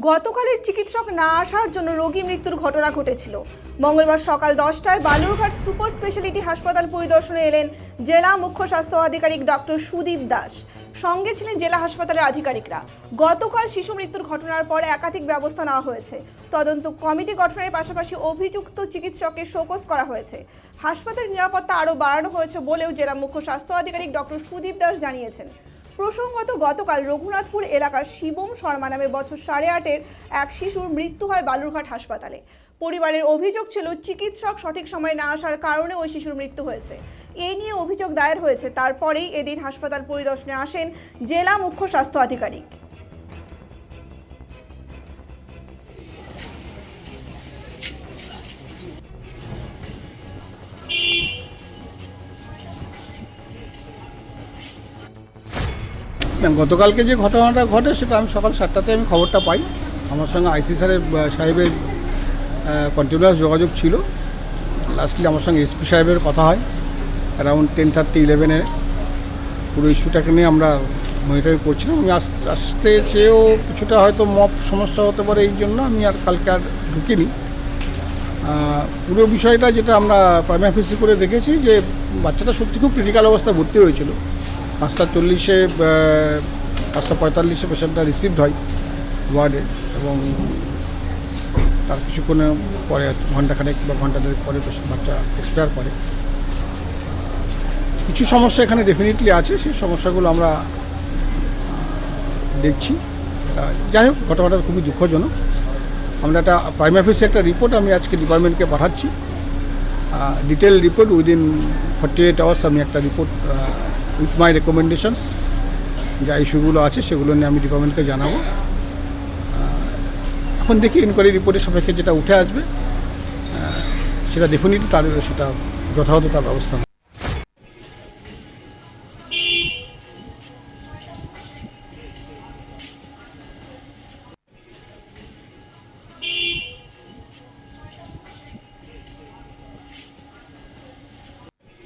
গতকালের চিকিৎসক না আসার জন্য রোগী মৃত্যুর ঘটনা ঘটেছিল। মঙ্গলবার সকাল 10টায় বালুরঘাট সুপার স্পেশালিটি হাসপাতাল পরিদর্শনে এলেন জেলা মুখ্য স্বাস্থ্য আধিকারিক ডক্টর সুদীপ দাস। সঙ্গে ছিলেন জেলা হাসপাতালের আধিকারিকরা। গতকাল শিশু মৃত্যুর ঘটনার পরে একাধিক ব্যবস্থা নেওয়া হয়েছে। তদন্ত কমিটি গঠনের পাশাপাশি অভিযুক্ত চিকিৎসককে শোকজ করা হয়েছে। হাসপাতালের নিরাপত্তা আরও বাড়ানো হয়েছে বলেও জেলা মুখ্য স্বাস্থ্য আধিকারিক ডক্টর সুদীপ দাস জানিয়েছেন। প্রসঙ্গত, গতকাল রঘুনাথপুর এলাকার শিবম শর্মা নামে বছর 8.5-এর এক শিশুর মৃত্যু হয় বালুরঘাট হাসপাতালে। পরিবারের অভিযোগ ছিল চিকিৎসক সঠিক সময়ে না আসার কারণে ওই শিশুর মৃত্যু হয়েছে। এ নিয়ে অভিযোগ দায়ের হয়েছে। তারপরেই এদিন হাসপাতাল পরিদর্শনে আসেন জেলা মুখ্য স্বাস্থ্য আধিকারিক। গতকালকে যে ঘটনাটা ঘটে সেটা আমি সকাল 7টাতে আমি খবরটা পাই। আমার সঙ্গে আইসি সাহেবের কন্টিনিউয়াস যোগাযোগ ছিল। লাস্টলি আমার সঙ্গে এসপি সাহেবের কথা হয় অ্যারাউন্ড 10:30-11-এ। পুরো ইস্যুটাকে নিয়ে আমরা মনিটরিং করছিলাম। আমি আসতে চেয়েও কিছুটা হয়তো মপ সমস্যা হতে পারে, এই জন্য আমি আর কালকে আর ঢুকিনি। পুরো বিষয়টা যেটা আমরা প্রাইমারি ফেসি করে দেখেছি যে বাচ্চাটা সত্যি খুব ক্রিটিক্যাল অবস্থায় ভর্তি হয়েছিল। 5:40-এ 5:45-এ পেশেন্টটা রিসিভড হয় ওয়ার্ডে, এবং তার কিছুক্ষণে পরে ঘন্টাখানেক বা ঘন্টা দেড়েক পরে বাচ্চা এক্সপায়ার করে। কিছু সমস্যা এখানে ডেফিনেটলি আছে, সেই সমস্যাগুলো আমরা দেখছি। যাই হোক, ঘটনাটা খুবই দুঃখজনক। আমরা একটা প্রাইমারি ফেসি একটা রিপোর্ট আমি আজকে ডিপার্টমেন্টকে পাঠাচ্ছি। ডিটেল রিপোর্ট উইদিন 48 আওয়ার্স আমি একটা রিপোর্ট উইথ মাই রেকমেন্ডেশনস যা ইস্যুগুলো আছে সেগুলো নিয়ে আমি ডিপার্টমেন্টকে জানাবো। এখন দেখি ইনকোয়ারি রিপোর্টের সাপেক্ষে যেটা উঠে আসবে সেটা ডেফিনেটলি সেটা যথাযথ তার ব্যবস্থা।